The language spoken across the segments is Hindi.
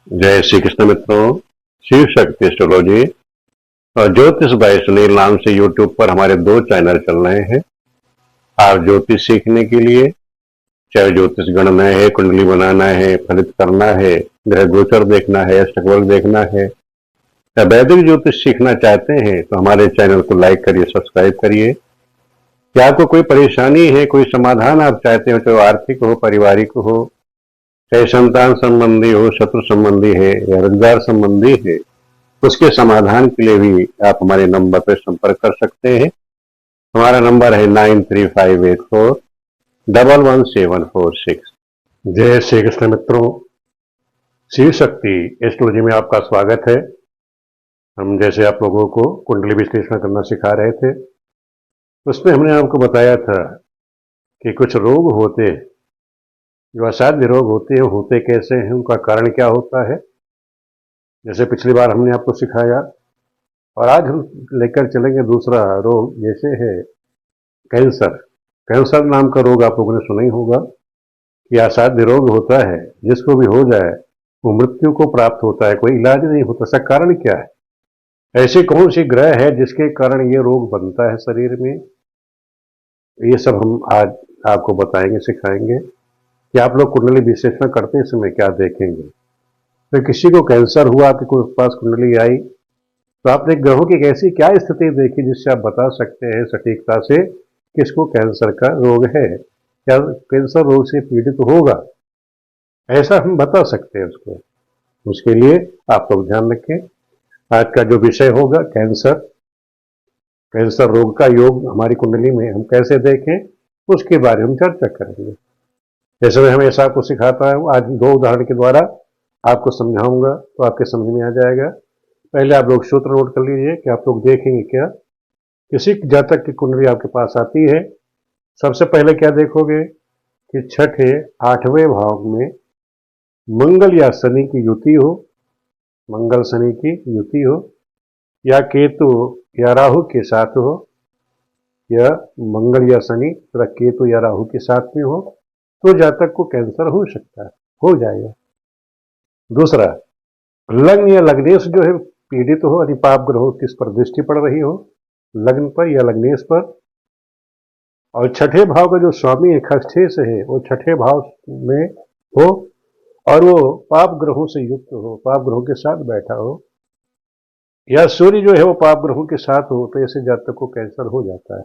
जय श्री कृष्ण मित्रों। शिव शक्ति एस्ट्रोलॉजी और ज्योतिष भाई सुनील नाम से यूट्यूब पर हमारे दो चैनल चल रहे हैं। आप ज्योतिष सीखने के लिए, चाहे ज्योतिष गणना है, कुंडली बनाना है, फलित करना है, ग्रह गोचर देखना है, अष्टकवर्ग देखना है, या वैदिक ज्योतिष सीखना चाहते हैं तो हमारे चैनल को लाइक करिए, सब्सक्राइब करिए। क्या आपको कोई परेशानी है, कोई समाधान आप चाहते हो, चाहे आर्थिक हो, पारिवारिक हो, चाहे संतान संबंधी हो, शत्रु संबंधी है या रोजगार संबंधी है, उसके समाधान के लिए भी आप हमारे नंबर पर संपर्क कर सकते हैं। हमारा नंबर है 9358411746। जय श्री कृष्ण मित्रों। शिव शक्ति एस्ट्रोलॉजी में आपका स्वागत है। हम जैसे आप लोगों को कुंडली विश्लेषण करना सिखा रहे थे, उसमें हमने आपको बताया था कि कुछ रोग होते हैं जो असाध्य रोग होते हैं, होते कैसे हैं, उनका कारण क्या होता है। जैसे पिछली बार हमने आपको सिखाया, और आज हम लेकर चलेंगे दूसरा रोग, जैसे है कैंसर। कैंसर नाम का रोग आप लोगों ने सुना ही होगा कि असाध्य रोग होता है, जिसको भी हो जाए वो मृत्यु को प्राप्त होता है, कोई इलाज नहीं होता। इसका कारण क्या है? ऐसी कौन सी ग्रह है जिसके कारण ये रोग बनता है शरीर में? ये सब हम आज आपको बताएंगे, सिखाएंगे कि आप लोग कुंडली विश्लेषण करते समय क्या देखेंगे। तो किसी को कैंसर हुआ, आपके पास कुंडली आई, तो आपने ग्रहों की कैसी क्या स्थिति देखी जिससे आप बता सकते हैं सटीकता से किसको कैंसर का रोग है, क्या कैंसर रोग से पीड़ित होगा, ऐसा हम बता सकते हैं उसको। उसके लिए आप लोग ध्यान रखें, आज का जो विषय होगा कैंसर, कैंसर रोग का योग हमारी कुंडली में हम कैसे देखें, उसके बारे में हम चर्चा करेंगे। जैसे मैं हमेशा आपको सिखाता हूँ, आज दो उदाहरण के द्वारा आपको समझाऊंगा तो आपके समझ में आ जाएगा। पहले आप लोग सूत्र नोट कर लीजिए कि आप लोग देखेंगे क्या। किसी जातक की कुंडली आपके पास आती है, सबसे पहले क्या देखोगे कि छठे आठवें भाव में मंगल या शनि की युति हो, मंगल शनि की युति हो, या केतु या राहु के साथ हो, या मंगल या शनि तथा केतु या राहु के साथ में हो, तो जातक को कैंसर हो सकता है, हो जाएगा। दूसरा, लग्न या लग्नेश जो है पीड़ित हो, यदि पाप ग्रहों किस पर दृष्टि पड़ रही हो, लग्न पर या लग्नेश पर, और छठे भाव का जो स्वामी है खष्ठेश है, वो छठे भाव में हो और वो पाप ग्रहों से युक्त हो, पाप ग्रहों के साथ बैठा हो, या सूर्य जो है वो पाप ग्रहों के साथ हो, तो ऐसे जातक को कैंसर हो जाता है।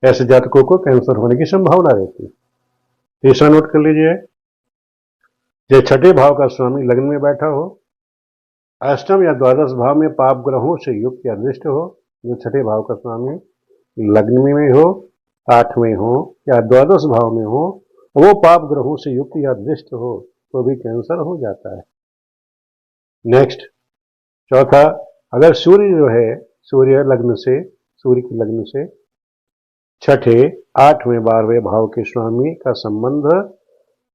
ऐसे जातकों को कैंसर होने की संभावना रहती है। तीसरा नोट कर लीजिए, जो छठे भाव का स्वामी लग्न में बैठा हो, अष्टम या द्वादश भाव में पाप ग्रहों से युक्त या दृष्ट हो, जो छठे भाव का स्वामी लग्न में हो, आठवें हो या द्वादश भाव में हो, वो पाप ग्रहों से युक्त या दृष्ट हो, तो भी कैंसर हो जाता है। नेक्स्ट, चौथा, अगर सूर्य जो है, सूर्य लग्न से, सूर्य की लग्न से छठे आठवें बारहवें भाव के स्वामी का संबंध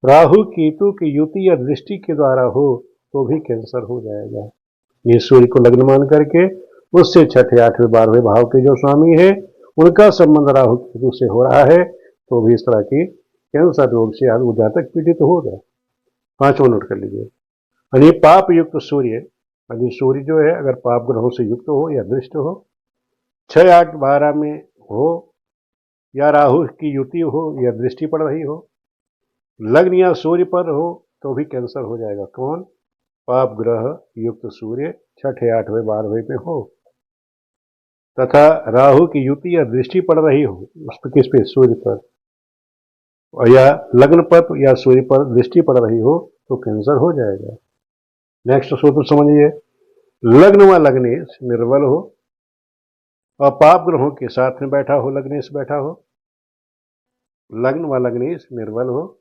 राहु केतु की युति या दृष्टि के द्वारा हो, तो भी कैंसर हो जाएगा। ये सूर्य को लग्न मान करके उससे छठे आठवें बारहवें भाव के जो स्वामी है उनका संबंध राहु केतु से हो रहा है, तो भी इस तरह की कैंसर रोग से वो जातक पीड़ित होगा। पांचवा नोट कर लीजिए, यानी पाप युक्त सूर्य, यदि सूर्य जो है अगर पाप ग्रहों से युक्त हो या दृष्ट हो, 6, 8, 12 में हो, या राहु की युति हो या दृष्टि पड़ रही हो, लग्न या सूर्य पर हो, तो भी कैंसर हो जाएगा। कौन? पाप ग्रह युक्त सूर्य छठे आठवें बारहवें में हो, तथा राहु की युति या दृष्टि पड़ रही हो उस पर, किस पे? सूर्य पर, और या लग्न पर या सूर्य पर दृष्टि पड़ रही हो, तो कैंसर हो जाएगा। नेक्स्ट सूत्र समझिए, लग्न व लग्नेश निर्बल हो और पाप ग्रहों के साथ में बैठा हो, लग्नेश बैठा हो, लग्न व लग्नेश निर्बल हो,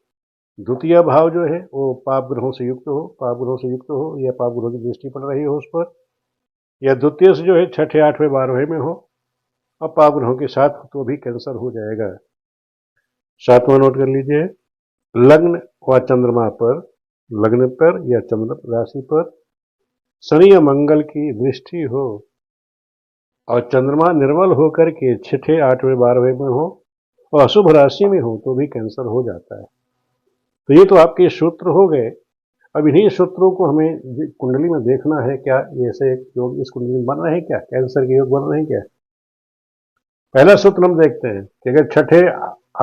द्वितीय भाव जो है वो पाप ग्रहों से युक्त हो, पाप ग्रहों से युक्त हो या पाप ग्रहों की दृष्टि पड़ रही हो उस पर, या द्वितीय से जो है छठे आठवें बारहवें में हो और पाप ग्रहों के साथ, तो भी कैंसर हो जाएगा। सातवां नोट कर लीजिए, लग्न व चंद्रमा पर, लग्न पर या चंद्र राशि पर शनि या मंगल की दृष्टि हो और चंद्रमा निर्मल होकर के छठे आठवें बारहवें में हो और अशुभ राशि में हो, तो भी कैंसर हो जाता है। तो ये तो आपके सूत्र हो गए। अब इन्हीं सूत्रों को हमें कुंडली में देखना है, क्या ऐसे योग इस कुंडली में बन रहे हैं, क्या कैंसर के योग बन रहे हैं क्या। पहला सूत्र हम देखते हैं कि अगर छठे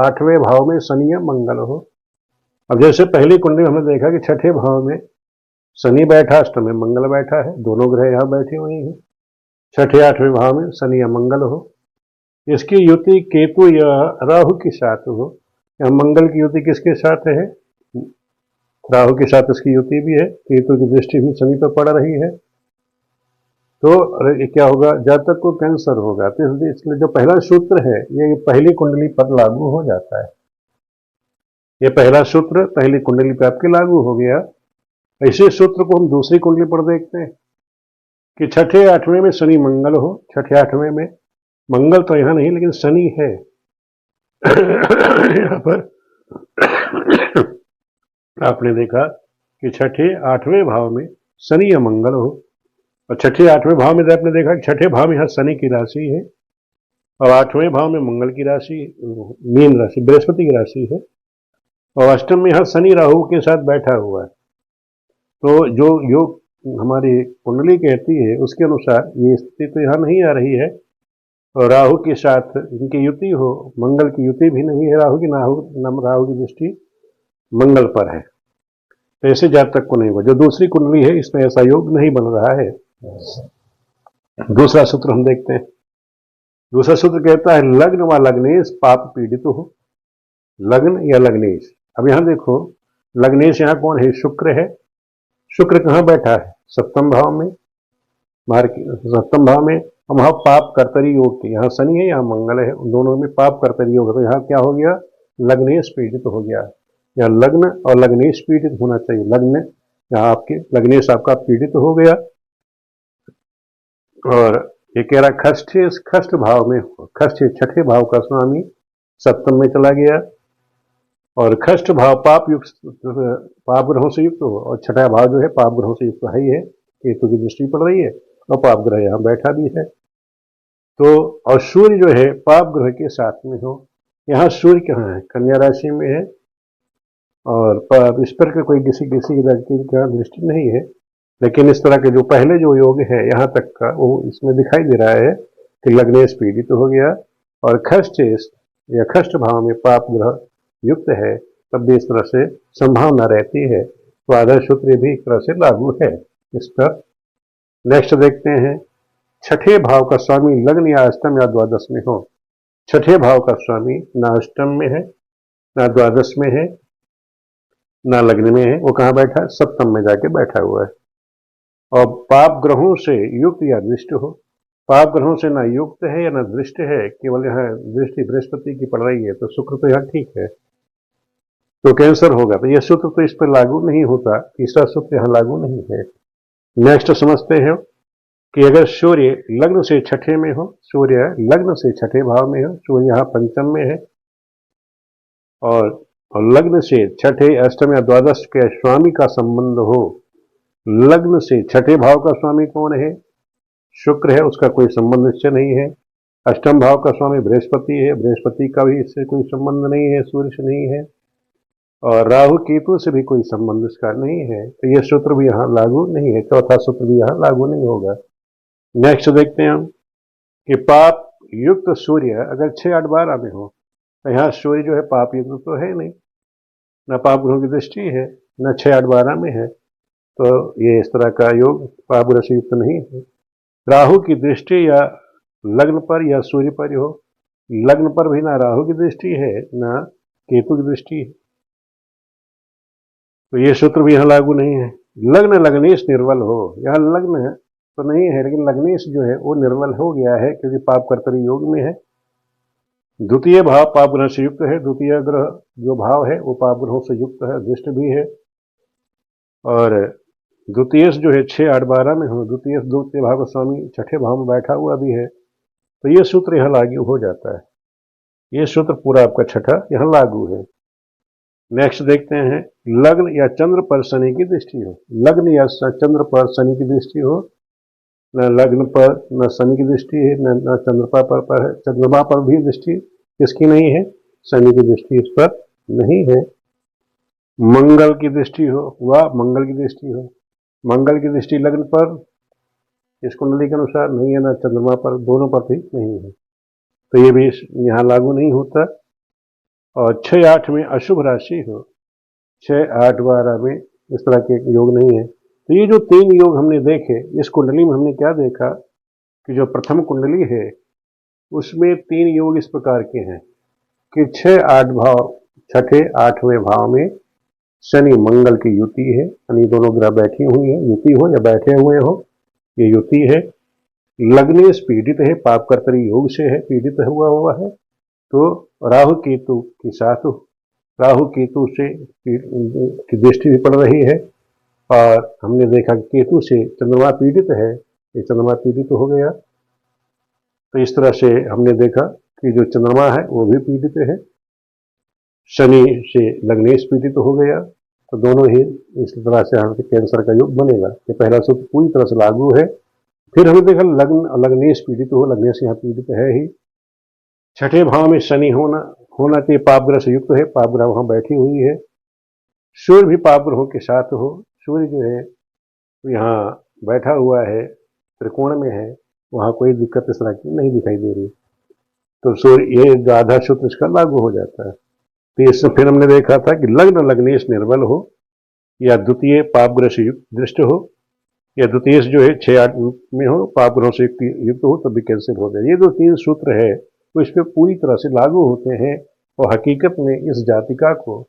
आठवें भाव में शनि या मंगल हो। अब जैसे पहली कुंडली में हमने देखा कि छठे भाव में शनि बैठा, अष्टम में मंगल बैठा है, दोनों ग्रह यहाँ बैठे हुए हैं। छठे आठवें भाव में शनि या मंगल हो, इसकी युति केतु या राहु के साथ हो। या मंगल की युति किसके साथ है, राहु के साथ इसकी युति भी है, केतु की दृष्टि भी शनि पर पड़ रही है। तो क्या होगा, जातक को कैंसर होगा। तो इसलिए जो पहला सूत्र है ये पहली कुंडली पर लागू हो जाता है। ये पहला सूत्र पहली कुंडली पर आपके लागू हो गया। इसी सूत्र को हम दूसरी कुंडली पर देखते हैं कि छठे आठवें में शनि मंगल हो। छठे आठवें में मंगल तो यहां नहीं लेकिन शनि है यहां पर आपने देखा कि छठे आठवें भाव में शनि या मंगल हो, और छठे आठवें भाव में आपने देखा कि छठे भाव में यहाँ शनि की राशि है और आठवें भाव में मंगल की राशि, मीन राशि बृहस्पति की राशि है, और अष्टम में यहाँ शनि राहु के साथ बैठा हुआ है। तो जो योग हमारी कुंडली कहती है उसके अनुसार ये स्थिति तो यहाँ नहीं आ रही है, और राहु के साथ इनकी युति हो, मंगल की युति भी नहीं है राहु की, राहु की दृष्टि मंगल पर है। तो ऐसे जातक को नहीं होगा। जो दूसरी कुंडली है इसमें ऐसा योग नहीं बन रहा है। दूसरा सूत्र हम देखते हैं। दूसरा सूत्र कहता है लग्न व लग्नेश पाप पीड़ित हो। लग्न या लग्नेश, अब यहां देखो लग्नेश यहां कौन है, शुक्र है। शुक्र कहां बैठा है, सप्तम भाव में। सप्तम भाव में हम वहां पाप कर्तरी योग के, यहाँ शनि है यहाँ मंगल है, उन दोनों में पाप कर्तरी योग है। तो यहाँ क्या हो गया, लग्नेश पीड़ित हो गया। यहाँ लग्न और लग्नेश पीड़ित होना चाहिए। लग्न यहाँ आपके लग्नेश आपका पीड़ित हो गया। और ये कह रहा खष्ट भाव में, खष्ट छठे भाव का स्वामी सप्तम में चला गया, और खष्ट भाव पाप युक्त, पाप ग्रहों से युक्त हो, और छठा भाव जो है पाप ग्रहों से युक्त है ही है, केतु की दृष्टि पड़ रही है और पाप ग्रह यहाँ बैठा भी है। तो और सूर्य जो है पाप ग्रह के साथ में हो। यहाँ सूर्य कहाँ है, कन्या राशि में है, और इस पर के कोई किसी व्यक्ति की दृष्टि नहीं है। लेकिन इस तरह के जो पहले जो योग है यहाँ तक का वो इसमें दिखाई दे रहा है कि लग्नेश पीड़ित हो गया, और खष्ट या खष्ट भाव में पाप ग्रह युक्त है, तब भी इस तरह से संभावना रहती है। तो आदर्श सूत्र भी एक तरह से लागू है इस पर। नेक्स्ट देखते हैं, छठे भाव का स्वामी लग्न या अष्टम या द्वादश में हो। छठे भाव का स्वामी ना अष्टम में है, ना द्वादश में है, ना लग्न में है, वो कहाँ बैठा है, सप्तम में जाके बैठा हुआ है। और पाप ग्रहों से युक्त या दृष्ट हो। पाप ग्रहों से ना युक्त है या ना दृष्ट है, केवल यहाँ दृष्टि बृहस्पति की पड़ रही है, तो शुक्र तो यहाँ ठीक है, तो कैंसर होगा। तो यह सूत्र तो इस पर लागू नहीं होता, तीसरा सूत्र यहाँ लागू नहीं है। नेक्स्ट समझते हैं कि अगर सूर्य लग्न से छठे में हो, सूर्य लग्न से छठे भाव में हो, सूर्य यहाँ पंचम में है, और लग्न से छठे अष्टम या द्वादश के स्वामी का संबंध हो। लग्न से छठे भाव का स्वामी कौन है, शुक्र है, उसका कोई संबंध इससे नहीं है। अष्टम भाव का स्वामी बृहस्पति है, बृहस्पति का भी इससे कोई संबंध नहीं है, सूर्य से नहीं है, और राहु केतु से भी कोई संबंध इसका नहीं है। तो यह सूत्र भी यहाँ लागू नहीं है, चौथा सूत्र भी यहाँ लागू नहीं होगा। नेक्स्ट देखते हैं हम कि पाप युक्त सूर्य अगर 6, 8, 12 में हो, तो यहाँ सूर्य जो है पाप युक्त तो है नहीं, न पाप ग्रहों की दृष्टि है, न 6, 8, 12 में है, तो ये इस तरह का योग पाप ग्रह से युक्त नहीं है। राहु की दृष्टि या लग्न पर या सूर्य पर हो, लग्न पर भी ना राहु की दृष्टि है ना केतु की दृष्टि है, तो ये सूत्र भी यहाँ लागू नहीं है। लग्न लग्नेश निर्बल हो, यहाँ लग्न तो नहीं है लेकिन लग्नेश जो है वो निर्बल हो गया है, क्योंकि पाप कर्तरी योग में है। द्वितीय भाव पाप ग्रह से युक्त है, द्वितीय ग्रह जो भाव है वो पाप ग्रहों से युक्त है, दृष्ट भी है। और द्वितीय जो है 6, 8, 12 में हो, द्वितीय भाव का स्वामी छठे भाव में बैठा हुआ भी है, तो ये सूत्र यहाँ लागू हो जाता है। ये सूत्र पूरा आपका छठा यहाँ लागू है। नेक्स्ट देखते हैं, लग्न या चंद्र पर शनि की दृष्टि हो। लग्न या चंद्र पर शनि की दृष्टि हो, न लग्न पर न शनि की दृष्टि है, न चंद्रमा पर है। चंद्रमा पर भी दृष्टि किसकी नहीं है, शनि की दृष्टि इस पर नहीं है। मंगल की दृष्टि हो, वह मंगल की दृष्टि हो, मंगल की दृष्टि लग्न पर इस कुंडली के अनुसार नहीं है, ना चंद्रमा पर, दोनों पर भी नहीं है, तो ये भी यहाँ लागू नहीं होता। और 6-8 में अशुभ राशि हो, 6-8-12 में इस तरह के योग नहीं है। तो ये जो 3 योग हमने देखे, इस कुंडली में हमने क्या देखा कि जो प्रथम कुंडली है उसमें 3 योग इस प्रकार के हैं कि 6-8 भाव, छठे 8वें भाव में शनि मंगल की युति है, यानी दोनों ग्रह बैठी हुई है, युति हो या बैठे हुए हो, ये युति है। लग्नेश पीड़ित है, पापकर्तरी योग से है, पीड़ित हुआ है। तो राहु केतु के साथ राहु केतु से की दृष्टि भी पड़ रही है, और हमने देखा कि केतु से चंद्रमा पीड़ित है, ये चंद्रमा पीड़ित हो गया। तो इस तरह से हमने देखा कि जो चंद्रमा है वो भी पीड़ित है, शनि से लग्नेश पीड़ित हो गया, तो दोनों ही इस तरह से हमें कैंसर का योग बनेगा। ये पहला सूत्र पूरी तरह से लागू है। फिर हमने देखा लग्नेश पीड़ित हो, लग्नेश यहाँ पीड़ित है ही। छठे भाव में शनि होना चाहिए, पाप ग्रह से युक्त है, पाप ग्रह वहां बैठी हुई है। सूर्य भी पाप ग्रहों के साथ हो, सूर्य जो है यहाँ बैठा हुआ है, त्रिकोण में है, वहां कोई दिक्कत इस तरह की नहीं दिखाई दे रही। तो सूर्य ये जो आधा सूत्र इसका लागू हो जाता है। तो इससे फिर हमने देखा था कि लग्न लग्नेश निर्बल हो, या द्वितीय पाप ग्रह से युक्त दृष्ट हो, या द्वितीय जो है 6-8 में हो, पाप ग्रहों से युक्त हो, तब भी कैंसर हो जाए। ये जो 3 सूत्र है वो इस पर पूरी तरह से लागू होते हैं, और हकीकत में इस जातिका को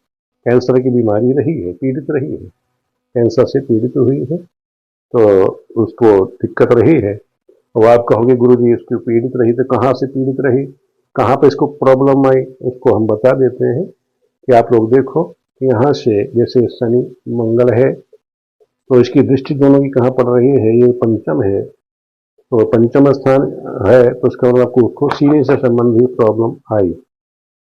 कैंसर की बीमारी रही है, पीड़ित रही है, कैंसर से पीड़ित हुई है, तो उसको दिक्कत रही है। और आप कहोगे गुरु जी इसकी पीड़ित रही तो कहाँ से पीड़ित रही, कहाँ पर इसको प्रॉब्लम आई, उसको हम बता देते हैं कि आप लोग देखो कि यहाँ से जैसे शनि मंगल है, तो इसकी दृष्टि दोनों की कहाँ पड़ रही है, ये पंचम है, तो पंचम स्थान है, तो उसका मतलब आपको उसको सीने से संबंधित प्रॉब्लम आई।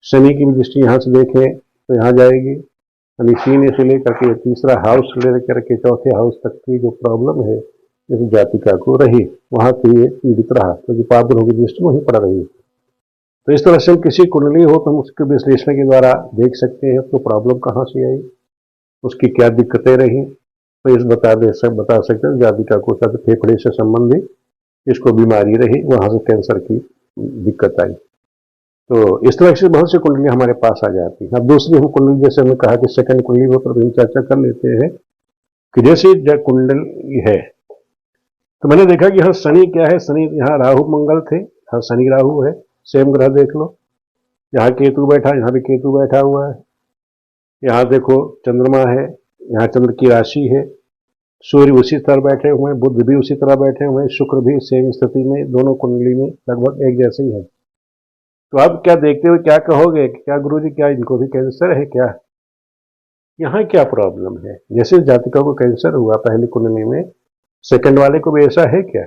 शनि की भी दृष्टि यहाँ से देखें तो यहाँ जाएगी, यानी सीने से लेकर के तीसरा हाउस लेकर के चौथे हाउस तक की जो प्रॉब्लम है इस जातिका को रही, वहां से ये पीड़ित रहा, क्योंकि पाप ग्रहों की दृष्टि वहीं पड़ रही है। तो इस तरह से हम किसी कुंडली हो तो हम उसके विश्लेषण के द्वारा देख सकते हैं तो प्रॉब्लम कहाँ से आई, उसकी क्या दिक्कतें रही, तो इस बता सकते हैं जातिका को शायद फेफड़े से संबंधित इसको बीमारी रही, वहां से कैंसर की दिक्कत आई। तो इस तरह से बहुत सी कुंडली हमारे पास आ जाती है। अब दूसरी हम कुंडली, जैसे हमने कहा कि सेकंड कुंडली पर भी चर्चा कर लेते हैं कि जैसे कुंडली है, तो मैंने देखा कि हाँ शनि क्या है, शनि यहाँ राहु मंगल थे, हाँ शनि राहु है, सेम ग्रह देख लो, यहाँ केतु बैठा, यहाँ भी केतु बैठा हुआ है, यहाँ देखो चंद्रमा है, यहाँ चंद्र की राशि है, सूर्य उसी तरह बैठे हुए हैं, बुध भी उसी तरह बैठे हुए हैं, शुक्र भी सेम स्थिति में, दोनों कुंडली में लगभग एक जैसे ही है। तो आप क्या देखते हुए क्या कहोगे, क्या गुरुजी क्या इनको भी कैंसर है क्या, यहाँ क्या प्रॉब्लम है? जैसे जातिका को कैंसर हुआ पहली कुंडली में, सेकंड वाले को भी ऐसा है क्या?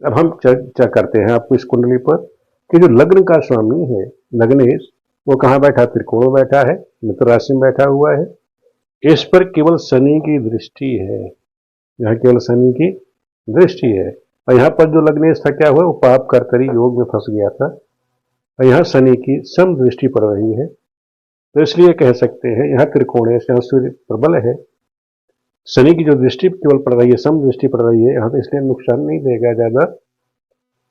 अब हम चर्चा करते हैं आपको इस कुंडली पर कि जो लग्न का स्वामी है लग्नेश, वो कहाँ बैठा, त्रिकोण में बैठा है, मित्र राशि में बैठा हुआ है, इस पर केवल शनि की दृष्टि है, यहाँ केवल शनि की दृष्टि है। और यहाँ पर जो लग्नेश था क्या हुआ, वो पाप कर्तरी योग में फंस गया था, और यहाँ शनि की सम दृष्टि पड़ रही है, तो इसलिए कह सकते हैं यहाँ त्रिकोण से, यहाँ सूर्य प्रबल है, शनि की जो दृष्टि केवल पड़ रही है, सम दृष्टि पड़ रही है यहाँ, तो इसलिए नुकसान नहीं देगा ज्यादा।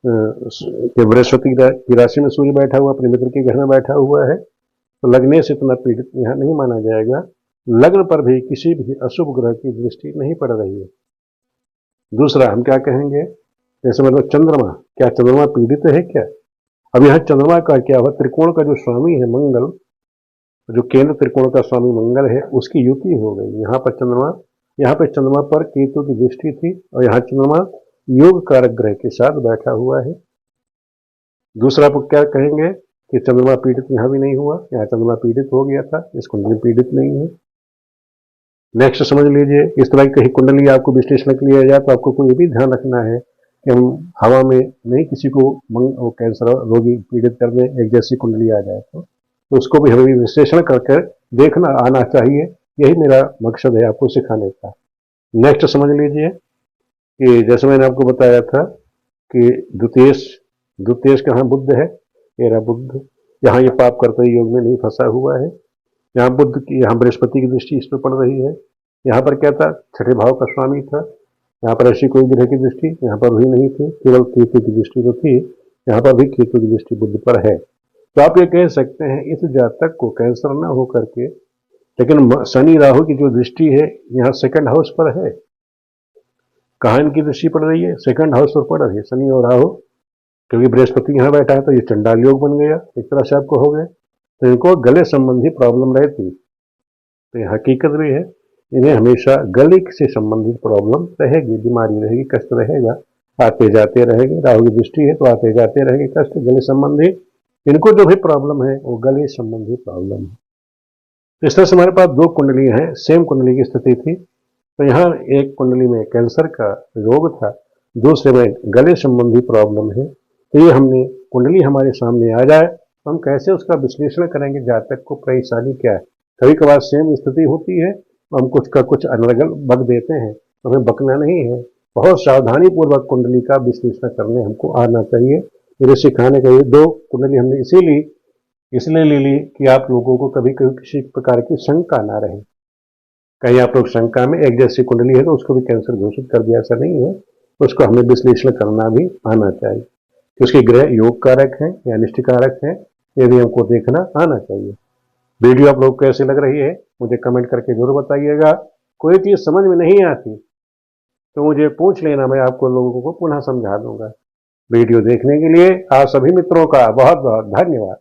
बृहस्पति की राशि में सूर्य बैठा हुआ, अपने मित्र के घर में बैठा हुआ है, तो लगने से इतना पीड़ित यहाँ नहीं माना जाएगा। लग्न पर भी किसी भी अशुभ ग्रह की दृष्टि नहीं पड़ रही है। दूसरा हम क्या कहेंगे, जैसे मतलब चंद्रमा, क्या चंद्रमा पीड़ित है क्या? अब यहाँ चंद्रमा का क्या हुआ, त्रिकोण का जो स्वामी है मंगल, जो केंद्र त्रिकोण का स्वामी मंगल है, उसकी युति हो गई। यहाँ पर चंद्रमा पर केतु की दृष्टि थी, और यहाँ चंद्रमा योग कारक ग्रह के साथ बैठा हुआ है। दूसरा आप क्या कहेंगे कि चंद्रमा पीड़ित यहाँ भी नहीं हुआ, यहाँ चंद्रमा पीड़ित हो गया था, इस कुंडली पीड़ित नहीं है। नेक्स्ट समझ लीजिए, इस तरह की कहीं कुंडली आपको विश्लेषण के लिए जाए तो आपको कोई भी ध्यान रखना है कि हम हवा में नहीं किसी को कैंसर रोगी पीड़ित करने एक जैसी कुंडली आ जाए तो उसको भी हमें विश्लेषण करके देखना आना चाहिए। यही मेरा मकसद है आपको सिखाने का। नेक्स्ट समझ लीजिए कि जैसे मैंने आपको बताया था कि द्वितीय कहाँ बुध है, मेरा बुध, यहाँ ये पाप कर्तव्य योग में नहीं फंसा हुआ है, यहाँ बुध की, यहाँ बृहस्पति की दृष्टि इस पर पड़ रही है। यहाँ पर क्या था, छठे भाव का स्वामी था। यहाँ पर ऐसी कोई ग्रह की दृष्टि यहाँ पर भी नहीं थी, केवल केतु की दृष्टि तो थी। यहाँ पर भी केतु की दृष्टि बुध पर है। तो आप ये कह सकते हैं इस जातक को कैंसर न हो करके, लेकिन शनि राहु की जो दृष्टि है यहाँ सेकंड हाउस पर है। कहाँ इनकी दृष्टि पड़ रही है, सेकंड हाउस पर पड़ रही है शनि और राहु, क्योंकि बृहस्पति यहाँ बैठा है तो ये चंडाल योग बन गया, एक तरह से आपको हो गए। तो इनको गले संबंधी प्रॉब्लम रहती, तो ये हकीकत भी है, इन्हें हमेशा गले से संबंधित प्रॉब्लम रहेगी, बीमारी रहेगी, कष्ट रहेगा, आते जाते रहेंगे। राहु की दृष्टि है तो आते जाते रहेंगे कष्ट गले संबंधी। इनको जो भी प्रॉब्लम है वो गले संबंधी प्रॉब्लम है। तो इस तरह से हमारे पास दो कुंडलियां हैं, सेम कुंडली की स्थिति थी। तो यहाँ एक कुंडली में कैंसर का रोग था, दूसरे में गले संबंधी प्रॉब्लम है। तो ये हमने कुंडली हमारे सामने आ जाए तो हम कैसे उसका विश्लेषण करेंगे, जातक को परेशानी क्या है। कभी कभार सेम स्थिति होती है तो हम कुछ का कुछ अनर्गल बक देते हैं, तो हमें बकना नहीं है, बहुत सावधानी पूर्वक कुंडली का विश्लेषण करने हमको आना चाहिए। मेरे सिखाने का ये दो कुंडली हमने इसलिए ले ली कि आप लोगों को कभी कभी किसी प्रकार की शंका ना रहे। कहीं आप लोग शंका में एक जैसी कुंडली है तो उसको भी कैंसर घोषित कर दिया, ऐसा नहीं है। उसको हमें विश्लेषण करना भी आना चाहिए कि उसके ग्रह योग कारक हैं या निष्ठ कारक हैं, ये भी हमको देखना आना चाहिए। वीडियो आप लोग कैसे लग रही है मुझे कमेंट करके जरूर बताइएगा। कोई चीज़ समझ में नहीं आती तो मुझे पूछ लेना, मैं आपको लोगों को पुनः समझा दूंगा। वीडियो देखने के लिए आप सभी मित्रों का बहुत बहुत धन्यवाद।